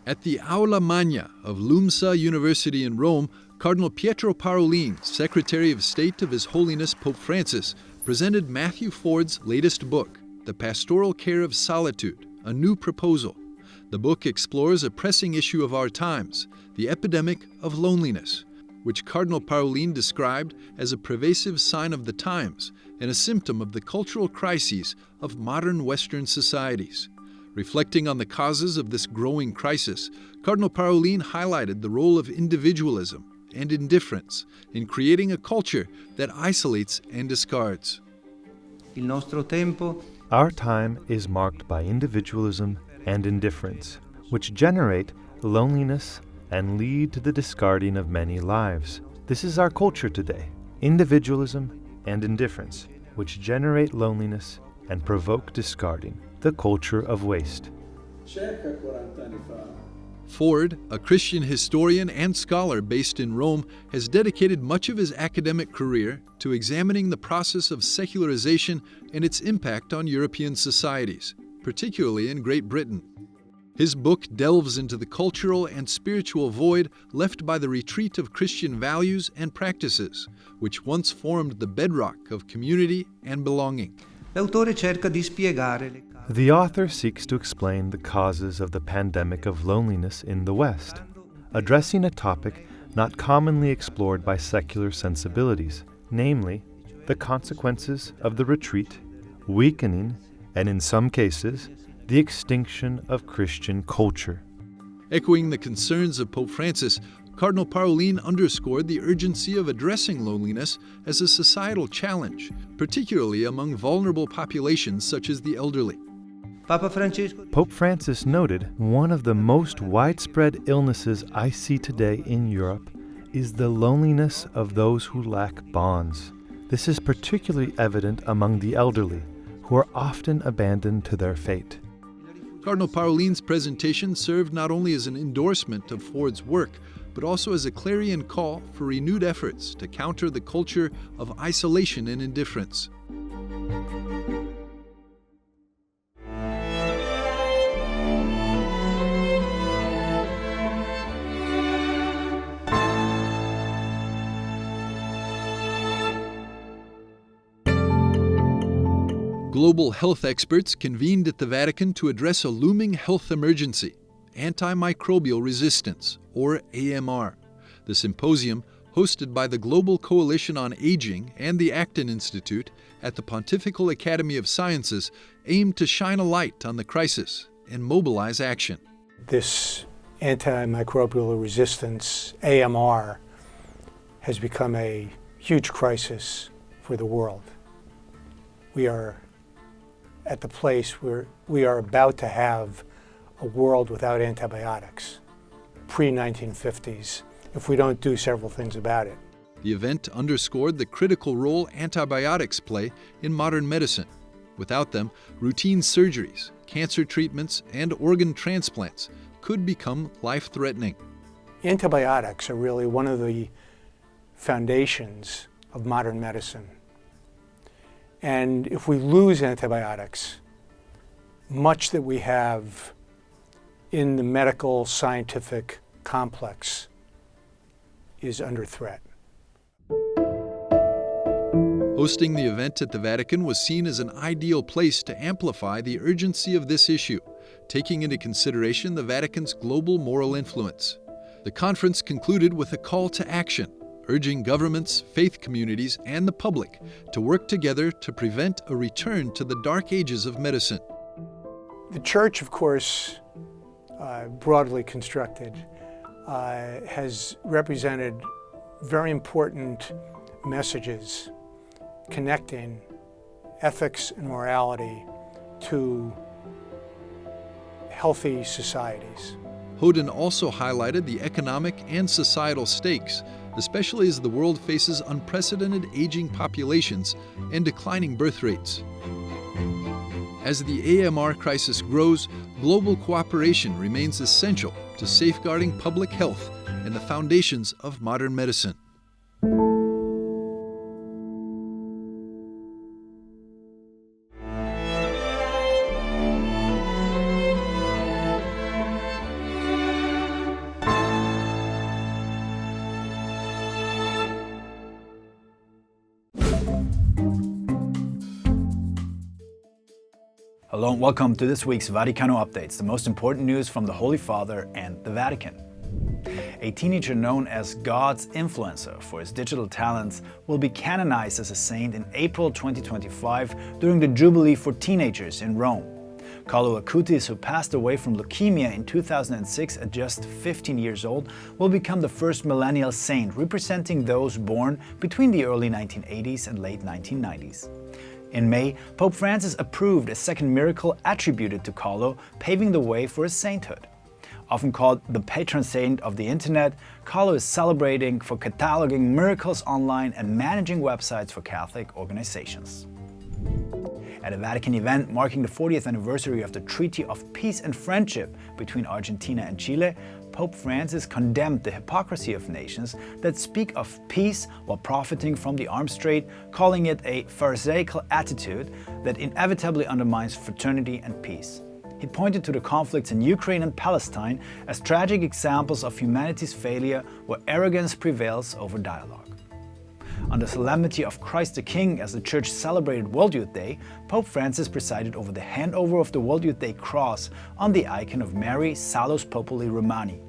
At the Aula Magna of LUMSA University in Rome, Cardinal Pietro Parolin, Secretary of State of His Holiness Pope Francis, presented Matthew Ford's latest book, The Pastoral Care of Solitude, a new proposal. The book explores a pressing issue of our times, the epidemic of loneliness, which Cardinal Parolin described as a pervasive sign of the times and a symptom of the cultural crises of modern Western societies. Reflecting on the causes of this growing crisis, Cardinal Parolin highlighted the role of individualism and indifference in creating a culture that isolates and discards. Our time is marked by individualism and indifference, which generate loneliness and lead to the discarding of many lives. This is our culture today. Individualism and indifference, which generate loneliness and provoke discarding, the culture of waste. Ford, a Christian historian and scholar based in Rome, has dedicated much of his academic career to examining the process of secularization and its impact on European societies, particularly in Great Britain. His book delves into the cultural and spiritual void left by the retreat of Christian values and practices, which once formed the bedrock of community and belonging. The author seeks to explain the causes of the pandemic of loneliness in the West, addressing a topic not commonly explored by secular sensibilities, namely, the consequences of the retreat, weakening, and in some cases, the extinction of Christian culture. Echoing the concerns of Pope Francis, Cardinal Parolin underscored the urgency of addressing loneliness as a societal challenge, particularly among vulnerable populations such as the elderly. Pope Francis noted, one of the most widespread illnesses I see today in Europe is the loneliness of those who lack bonds. This is particularly evident among the elderly, who are often abandoned to their fate. Cardinal Parolin's presentation served not only as an endorsement of Ford's work, but also as a clarion call for renewed efforts to counter the culture of isolation and indifference. Global health experts convened at the Vatican to address a looming health emergency, antimicrobial resistance, or AMR. The symposium, hosted by the Global Coalition on Aging and the Acton Institute at the Pontifical Academy of Sciences, aimed to shine a light on the crisis and mobilize action. This antimicrobial resistance, AMR, has become a huge crisis for the world. We are at the place where we are about to have a world without antibiotics, pre-1950s, if we don't do several things about it. The event underscored the critical role antibiotics play in modern medicine. Without them, routine surgeries, cancer treatments, and organ transplants could become life-threatening. Antibiotics are really one of the foundations of modern medicine. And if we lose antibiotics, much that we have in the medical scientific complex is under threat. Hosting the event at the Vatican was seen as an ideal place to amplify the urgency of this issue, taking into consideration the Vatican's global moral influence. The conference concluded with a call to action, urging governments, faith communities, and the public to work together to prevent a return to the dark ages of medicine. The Church, of course, broadly constructed, has represented very important messages connecting ethics and morality to healthy societies. Hoden also highlighted the economic and societal stakes, especially as the world faces unprecedented aging populations and declining birth rates. As the AMR crisis grows, global cooperation remains essential to safeguarding public health and the foundations of modern medicine. Hello and welcome to this week's Vaticano Updates, the most important news from the Holy Father and the Vatican. A teenager known as God's influencer for his digital talents will be canonized as a saint in April 2025 during the Jubilee for Teenagers in Rome. Carlo Acutis, who passed away from leukemia in 2006 at just 15 years old, will become the first millennial saint, representing those born between the early 1980s and late 1990s. In May, Pope Francis approved a second miracle attributed to Carlo, paving the way for his sainthood. Often called the patron saint of the internet, Carlo is celebrating for cataloging miracles online and managing websites for Catholic organizations. At a Vatican event marking the 40th anniversary of the Treaty of Peace and Friendship between Argentina and Chile, Pope Francis condemned the hypocrisy of nations that speak of peace while profiting from the arms trade, calling it a pharisaical attitude that inevitably undermines fraternity and peace. He pointed to the conflicts in Ukraine and Palestine as tragic examples of humanity's failure where arrogance prevails over dialogue. On the solemnity of Christ the King as the Church celebrated World Youth Day, Pope Francis presided over the handover of the World Youth Day cross on the icon of Mary, Salus Populi Romani.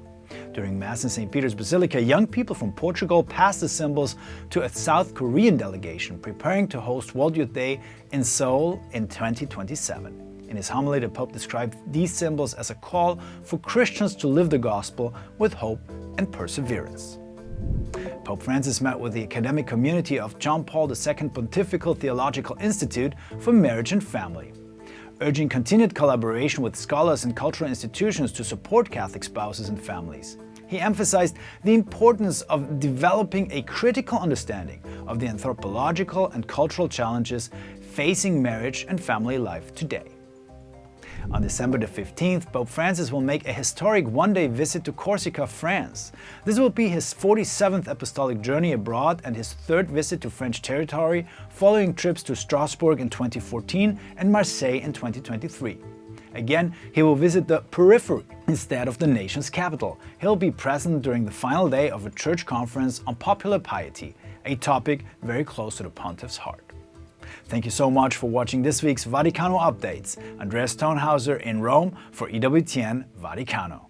During Mass in St. Peter's Basilica, young people from Portugal passed the symbols to a South Korean delegation preparing to host World Youth Day in Seoul in 2027. In his homily, the Pope described these symbols as a call for Christians to live the gospel with hope and perseverance. Pope Francis met with the academic community of John Paul II Pontifical Theological Institute for Marriage and Family, urging continued collaboration with scholars and cultural institutions to support Catholic spouses and families. He emphasized the importance of developing a critical understanding of the anthropological and cultural challenges facing marriage and family life today. On December the 15th, Pope Francis will make a historic one-day visit to Corsica, France. This will be his 47th apostolic journey abroad and his third visit to French territory, following trips to Strasbourg in 2014 and Marseille in 2023. Again, he will visit the periphery instead of the nation's capital. He'll be present during the final day of a church conference on popular piety, a topic very close to the Pontiff's heart. Thank you so much for watching this week's Vaticano Updates. Andreas Tonhauser in Rome for EWTN Vaticano.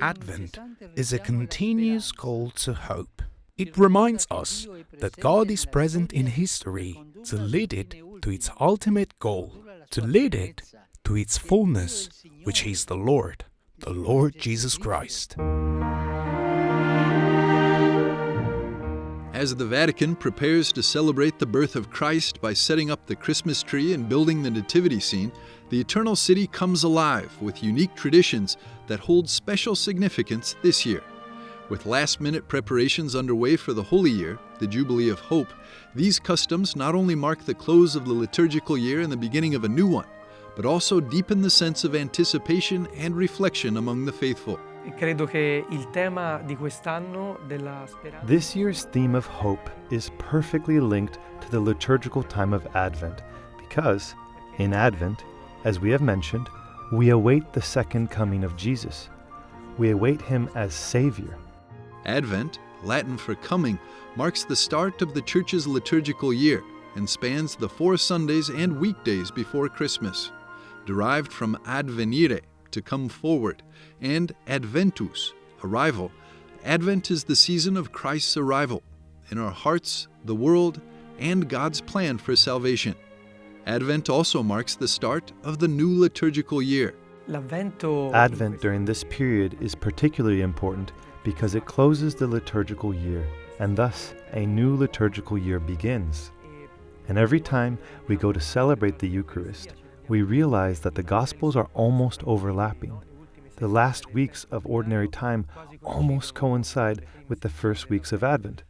Advent is a continuous call to hope. It reminds us that God is present in history to lead it to its ultimate goal, to lead it to its fullness, which is the Lord Jesus Christ. As the Vatican prepares to celebrate the birth of Christ by setting up the Christmas tree and building the nativity scene, the Eternal City comes alive with unique traditions that hold special significance this year. With last-minute preparations underway for the Holy Year, the Jubilee of Hope, these customs not only mark the close of the liturgical year and the beginning of a new one, but also deepen the sense of anticipation and reflection among the faithful. This year's theme of hope is perfectly linked to the liturgical time of Advent, because in Advent, as we have mentioned, we await the second coming of Jesus. We await him as Savior. Advent, Latin for coming, marks the start of the Church's liturgical year and spans the 4 Sundays and weekdays before Christmas. Derived from advenire, to come forward, and adventus, arrival, Advent is the season of Christ's arrival in our hearts, the world, and God's plan for salvation. Advent also marks the start of the new liturgical year. Advent during this period is particularly important because it closes the liturgical year, and thus a new liturgical year begins. And every time we go to celebrate the Eucharist, we realize that the Gospels are almost overlapping. The last weeks of ordinary time almost coincide with the first weeks of Advent.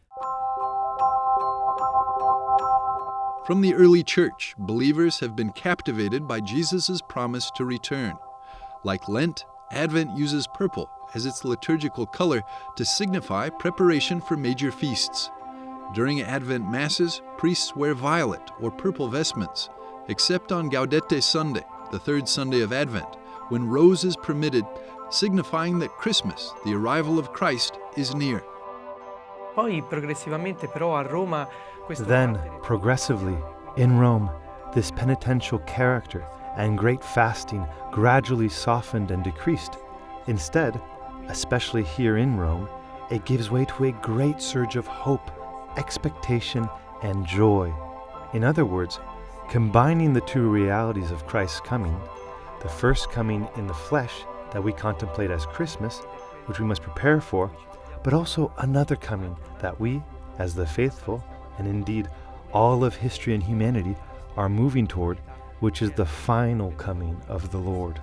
From the early Church, believers have been captivated by Jesus' promise to return. Like Lent, Advent uses purple as its liturgical color to signify preparation for major feasts. During Advent Masses, priests wear violet or purple vestments, except on Gaudete Sunday, the third Sunday of Advent, when rose is permitted, signifying that Christmas, the arrival of Christ, is near. Poi progressivamente però a Roma questo Then, carattere- progressively, in Rome, this penitential character and great fasting gradually softened and decreased. Instead, especially here in Rome, it gives way to a great surge of hope, expectation, and joy. In other words, combining the two realities of Christ's coming, the first coming in the flesh that we contemplate as Christmas, which we must prepare for, but also another coming that we, as the faithful, and indeed all of history and humanity, are moving toward, which is the final coming of the Lord.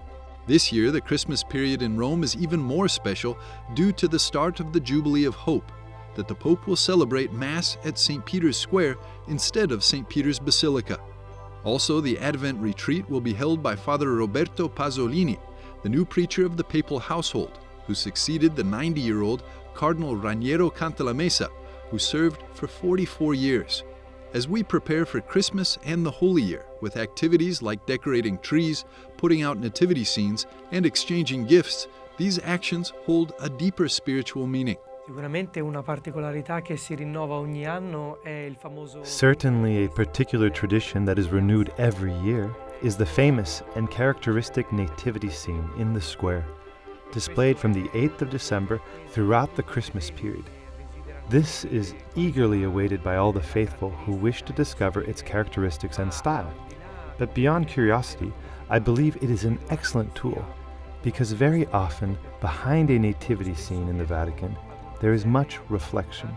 This year, the Christmas period in Rome is even more special due to the start of the Jubilee of Hope, that the Pope will celebrate Mass at St. Peter's Square instead of St. Peter's Basilica. Also, the Advent retreat will be held by Father Roberto Pasolini, the new preacher of the papal household, who succeeded the 90-year-old Cardinal Raniero Cantalamessa, who served for 44 years. As we prepare for Christmas and the Holy Year, with activities like decorating trees, putting out nativity scenes, and exchanging gifts, these actions hold a deeper spiritual meaning. Sicuramente una particolarità che si rinnova ogni anno è il famoso Certainly a particular tradition that is renewed every year is the famous and characteristic nativity scene in the square, displayed from the 8th of December throughout the Christmas period. This is eagerly awaited by all the faithful who wish to discover its characteristics and style. But beyond curiosity, I believe it is an excellent tool, because very often behind a nativity scene in the Vatican, there is much reflection.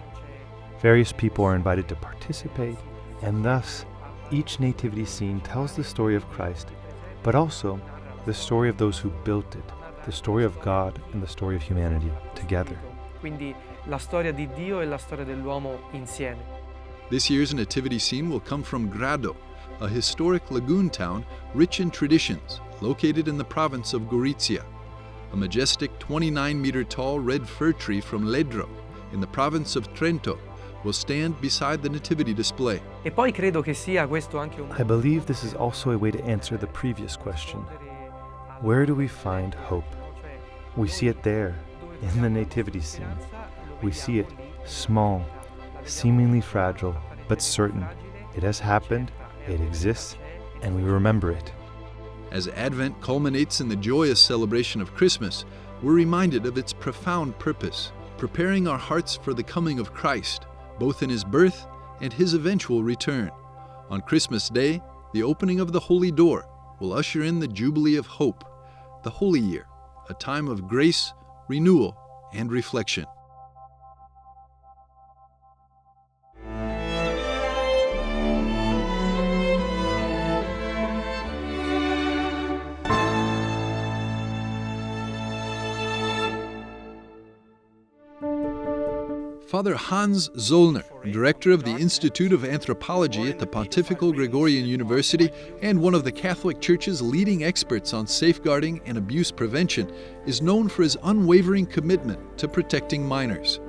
Various people are invited to participate, and thus each nativity scene tells the story of Christ, but also the story of those who built it, the story of God and the story of humanity together. quindi la storia di Dio e la storia dell'uomo insieme. This year's nativity scene will come from Grado, a historic lagoon town rich in traditions, located in the province of Gorizia. A majestic 29-meter-tall red fir tree from Ledro, in the province of Trento, will stand beside the nativity display. E poi credo che sia questo anche un I believe this is also a way to answer the previous question. Where do we find hope? We see it there, in the nativity scene. We see it small, seemingly fragile, but certain. It has happened, it exists, and we remember it. As Advent culminates in the joyous celebration of Christmas, we're reminded of its profound purpose, preparing our hearts for the coming of Christ, both in His birth and His eventual return. On Christmas Day, the opening of the Holy Door will usher in the Jubilee of Hope, the Holy Year, a time of grace, renewal, and reflection. Father Hans Zollner, director of the Institute of Anthropology at the Pontifical Gregorian University and one of the Catholic Church's leading experts on safeguarding and abuse prevention, is known for his unwavering commitment to protecting minors.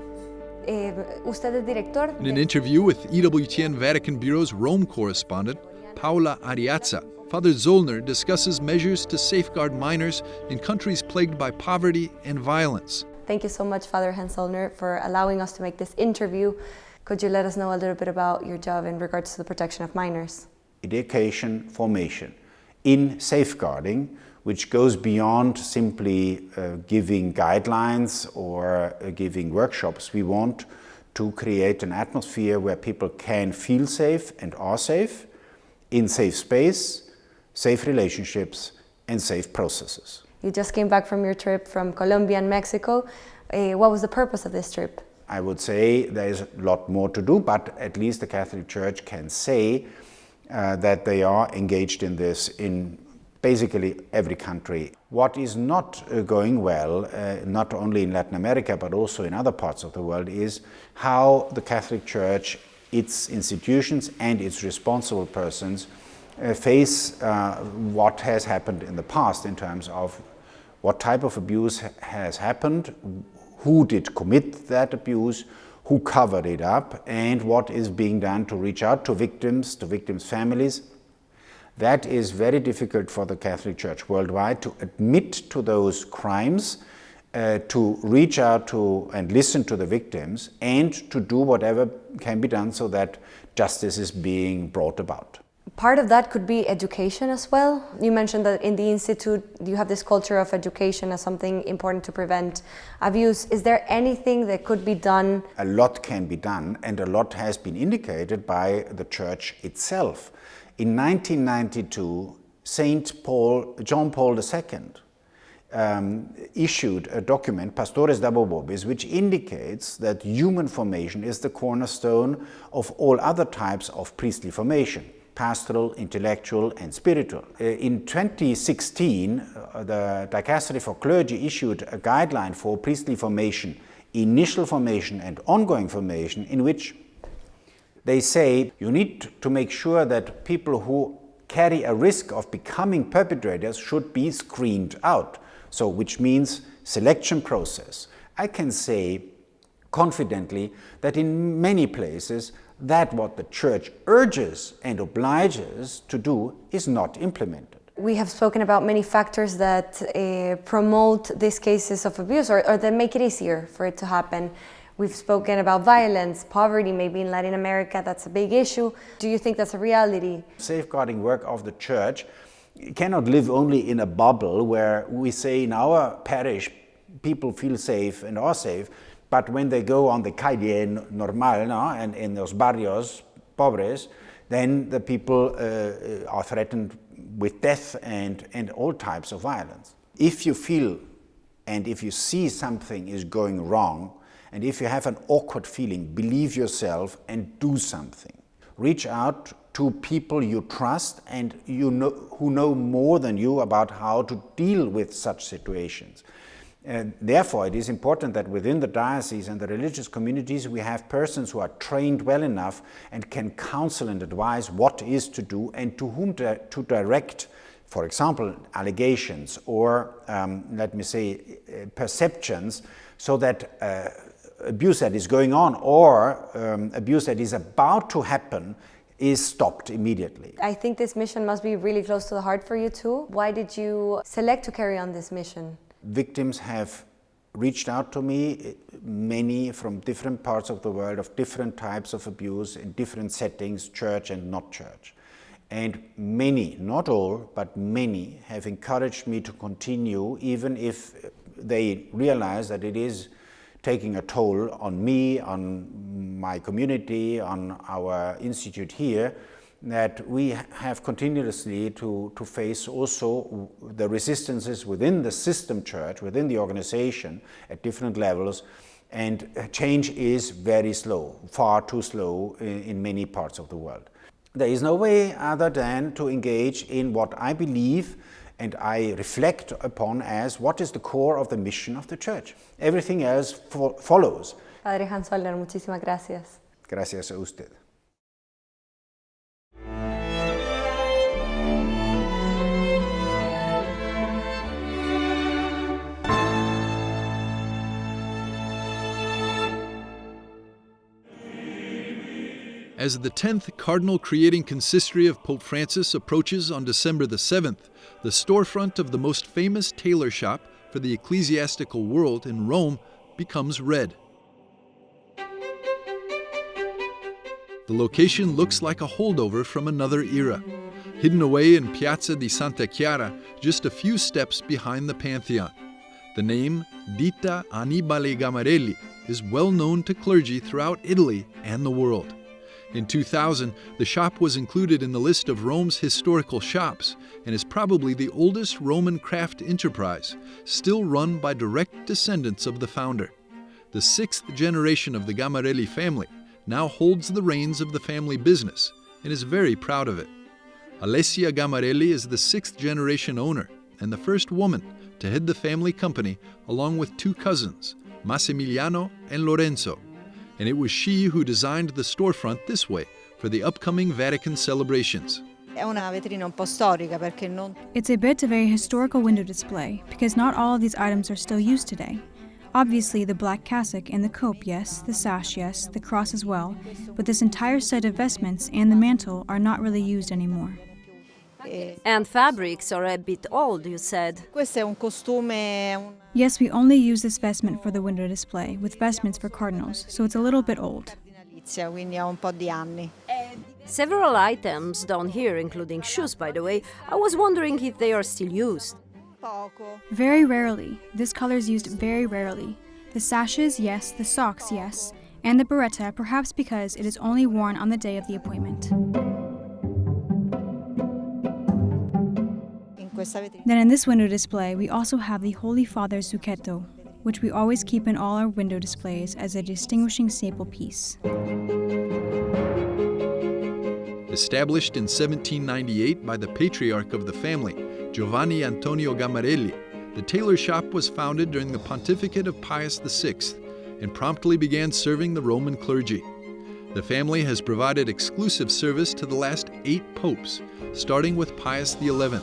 Usted es director In an interview with EWTN Vatican Bureau's Rome correspondent, Paola Ariazza, Father Zollner discusses measures to safeguard minors in countries plagued by poverty and violence. Thank you so much, Father Hans Zollner, for allowing us to make this interview. Could you let us know a little bit about your job in regards to the protection of minors? Education, formation in safeguarding, which goes beyond simply giving guidelines or giving workshops. We want to create an atmosphere where people can feel safe and are safe, in safe space, safe relationships, and safe processes. You just came back from your trip from Colombia and Mexico. What was the purpose of this trip? I would say there is a lot more to do, but at least the Catholic Church can say that they are engaged in this in basically every country. What is not going well, not only in Latin America but also in other parts of the world, is how the Catholic Church, its institutions and its responsible persons face what has happened in the past in terms of what type of abuse has happened, who did commit that abuse, who covered it up, and what is being done to reach out to victims' families. That is very difficult for the Catholic Church worldwide to admit to those crimes, to reach out to and listen to the victims, and to do whatever can be done so that justice is being brought about. Part of that could be education as well. You mentioned that in the Institute you have this culture of education as something important to prevent abuse. Is there anything that could be done? A lot can be done, and a lot has been indicated by the Church itself. In 1992, John Paul II issued a document, Pastores Dabo Vobis, which indicates that human formation is the cornerstone of all other types of priestly formation: pastoral, intellectual, and spiritual. In 2016, the Dicastery for Clergy issued a guideline for priestly formation, initial formation and ongoing formation, in which they say you need to make sure that people who carry a risk of becoming perpetrators should be screened out. So, which means selection process. I can say confidently that in many places that what the Church urges and obliges to do is not implemented. We have spoken about many factors that promote these cases of abuse or that make it easier for it to happen. We've spoken about violence, poverty, maybe in Latin America, that's a big issue. Do you think that's a reality? Safeguarding work of the Church cannot live only in a bubble where we say in our parish people feel safe and are safe, but when they go on the calle normal, no, and in those barrios pobres, then the people are threatened with death and all types of violence. If you feel and if you see something is going wrong, and if you have an awkward feeling, believe yourself and do something. Reach out to people you trust and who know more than you about how to deal with such situations. Therefore, it is important that within the diocese and the religious communities we have persons who are trained well enough and can counsel and advise what is to do and to whom to direct, for example, allegations or, let me say, perceptions, so that abuse that is going on or abuse that is about to happen is stopped immediately. I think this mission must be really close to the heart for you too. Why did you select to carry on this mission? Victims have reached out to me, many from different parts of the world, of different types of abuse in different settings, church and not church. And many, not all, but many have encouraged me to continue, even if they realize that it is taking a toll on me, on my community, on our institute here, that we have continuously to face also the resistances within the system church, within the organization at different levels, and change is very slow, far too slow in many parts of the world. There is no way other than to engage in what I believe and I reflect upon as what is the core of the mission of the Church. Everything else follows. Padre Hans Zollner, muchísimas gracias. Gracias a usted. As the 10th Cardinal Creating Consistory of Pope Francis approaches on December the 7th, the storefront of the most famous tailor shop for the ecclesiastical world in Rome becomes red. The location looks like a holdover from another era, hidden away in Piazza di Santa Chiara, just a few steps behind the Pantheon. The name Ditta Annibale Gamarelli is well known to clergy throughout Italy and the world. In 2000, the shop was included in the list of Rome's historical shops and is probably the oldest Roman craft enterprise, still run by direct descendants of the founder. The 6th generation of the Gamarelli family now holds the reins of the family business and is very proud of it. Alessia Gamarelli is the 6th generation owner and the first woman to head the family company along with 2 cousins, Massimiliano and Lorenzo. And it was she who designed the storefront this way for the upcoming Vatican celebrations. It's a bit of a historical window display because not all of these items are still used today. Obviously the black cassock and the cope, yes, the sash, yes, the cross as well, but this entire set of vestments and the mantle are not really used anymore. And fabrics are a bit old, you said. Questo è un costume. Yes, we only use this vestment for the window display, with vestments for cardinals, so it's a little bit old. Quindi ha un po' di anni. Several items down here, including shoes, by the way. I was wondering if they are still used. Very rarely. This color is used very rarely. The sashes, yes. The socks, yes. And the beretta, perhaps because it is only worn on the day of the appointment. Then in this window display, we also have the Holy Father's zucchetto, which we always keep in all our window displays as a distinguishing staple piece. Established in 1798 by the patriarch of the family, Giovanni Antonio Gammarelli, the tailor shop was founded during the pontificate of Pius VI and promptly began serving the Roman clergy. The family has provided exclusive service to the last 8 popes, starting with Pius XI,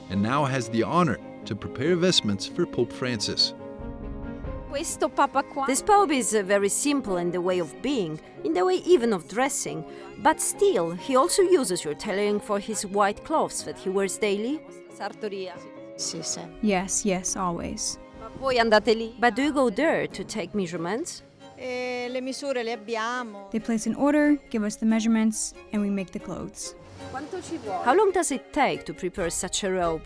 and now has the honor to prepare vestments for Pope Francis. This Pope is very simple in the way of being, in the way even of dressing, but still, he also uses your tailoring for his white clothes that he wears daily? Yes, always. But do you go there to take measurements? Le misure le abbiamo. They place an order, give us the measurements, and we make the clothes. How long does it take to prepare such a robe?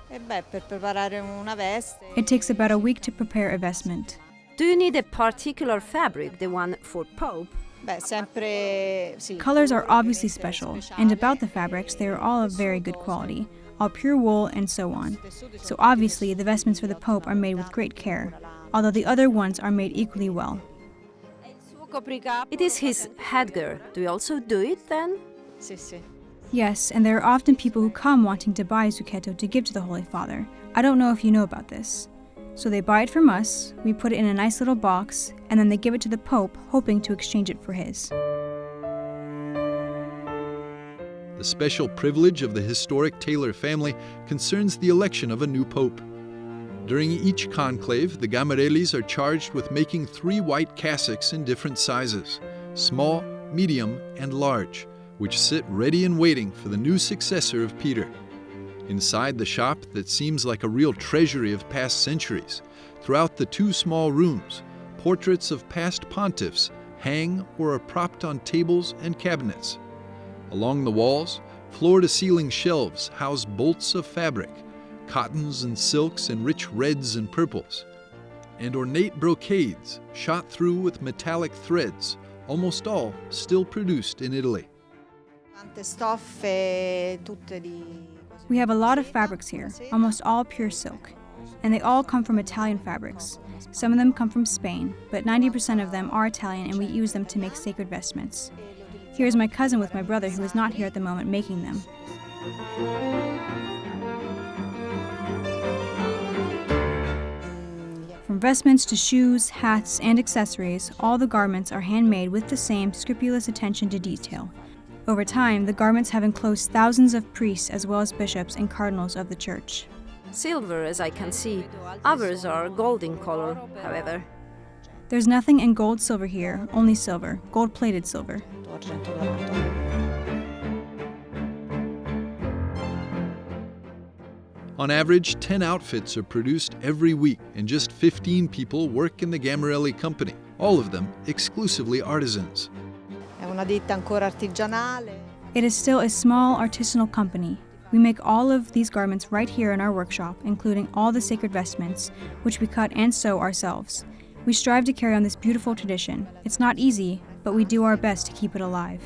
Per preparare una veste. It takes about a week to prepare a vestment. Do you need a particular fabric, the one for Pope? Sempre sì. Colors are obviously special, and about the fabrics, they are all of very good quality, all pure wool and so on. So obviously, the vestments for the Pope are made with great care, although the other ones are made equally well. It is his headgear. Do you also do it then? Sì. Yes, and there are often people who come wanting to buy a zucchetto to give to the Holy Father. I don't know if you know about this. So they buy it from us, we put it in a nice little box, and then they give it to the Pope, hoping to exchange it for his. The special privilege of the historic Taylor family concerns the election of a new pope. During each conclave, the Gammarellis are charged with making 3 white cassocks in different sizes, small, medium, and large, which sit ready and waiting for the new successor of Peter. Inside the shop that seems like a real treasury of past centuries, throughout the 2 small rooms, portraits of past pontiffs hang or are propped on tables and cabinets. Along the walls, floor-to-ceiling shelves house bolts of fabric, cottons and silks in rich reds and purples, and ornate brocades shot through with metallic threads, almost all still produced in Italy. We have a lot of fabrics here, almost all pure silk, and they all come from Italian fabrics. Some of them come from Spain, but 90% of them are Italian and we use them to make sacred vestments. Here is my cousin with my brother who is not here at the moment making them. From vestments to shoes, hats, and accessories, all the garments are handmade with the same scrupulous attention to detail. Over time, the garments have enclosed thousands of priests as well as bishops and cardinals of the Church. Silver, as I can see. Others are gold in color, however. There's nothing in gold silver here, only silver, gold-plated silver. On average, 10 outfits are produced every week, and just 15 people work in the Gammarelli company, all of them exclusively artisans. It is still a small artisanal company. We make all of these garments right here in our workshop, including all the sacred vestments, which we cut and sew ourselves. We strive to carry on this beautiful tradition. It's not easy, but we do our best to keep it alive.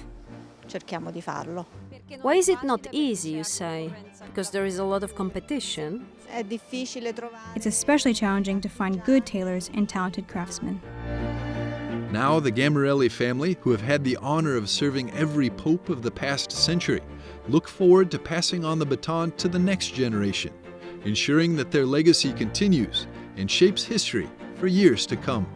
Why is it not easy, you say? Because there is a lot of competition? It's especially challenging to find good tailors and talented craftsmen. Now the Gammarelli family, who have had the honor of serving every pope of the past century, look forward to passing on the baton to the next generation, ensuring that their legacy continues and shapes history for years to come.